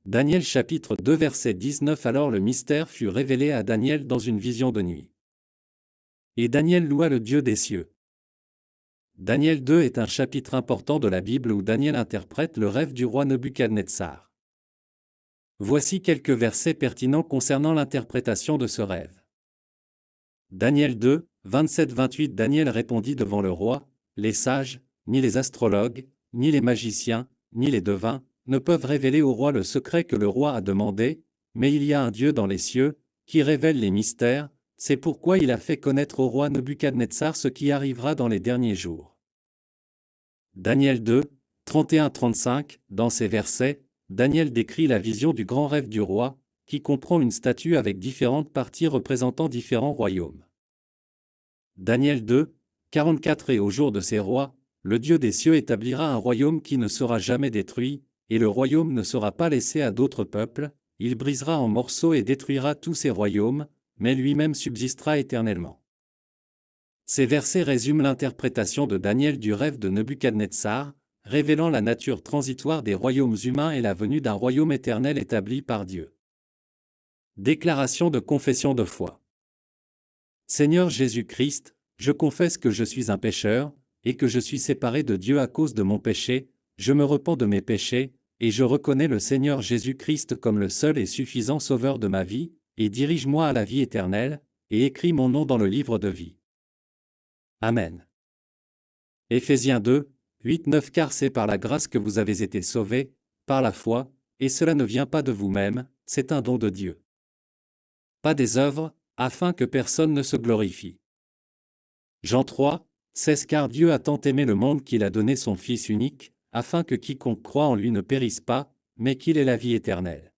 Daniel chapitre 2 verset 19. Alors le mystère fut révélé à Daniel dans une vision de nuit. Et Daniel loua le Dieu des cieux. Daniel 2 est un chapitre important de la Bible où Daniel interprète le rêve du roi Nebuchadnezzar. Voici quelques versets pertinents concernant l'interprétation de ce rêve. Daniel 2, 27-28. Daniel répondit devant le roi, les sages, ni les astrologues, ni les magiciens, ni les devins, ne peuvent révéler au roi le secret que le roi a demandé, mais il y a un Dieu dans les cieux, qui révèle les mystères, c'est pourquoi il a fait connaître au roi Nebuchadnezzar ce qui arrivera dans les derniers jours. Daniel 2, 31-35. Dans ces versets, Daniel décrit la vision du grand rêve du roi, qui comprend une statue avec différentes parties représentant différents royaumes. Daniel 2, 44. Et au jour de ces rois, le Dieu des cieux établira un royaume qui ne sera jamais détruit, et le royaume ne sera pas laissé à d'autres peuples, il brisera en morceaux et détruira tous ces royaumes, mais lui-même subsistera éternellement. Ces versets résument l'interprétation de Daniel du rêve de Nebuchadnezzar, révélant la nature transitoire des royaumes humains et la venue d'un royaume éternel établi par Dieu. Déclaration de confession de foi. Seigneur Jésus-Christ, je confesse que je suis un pécheur, et que je suis séparé de Dieu à cause de mon péché, je me repens de mes péchés, et je reconnais le Seigneur Jésus-Christ comme le seul et suffisant sauveur de ma vie, et dirige-moi à la vie éternelle, et écris mon nom dans le livre de vie. Amen. Éphésiens 2, 8-9. Car c'est par la grâce que vous avez été sauvés, par la foi, et cela ne vient pas de vous-même, c'est un don de Dieu. Pas des œuvres, afin que personne ne se glorifie. Jean 3, 16. Car Dieu a tant aimé le monde qu'il a donné son Fils unique, afin que quiconque croit en lui ne périsse pas, mais qu'il ait la vie éternelle.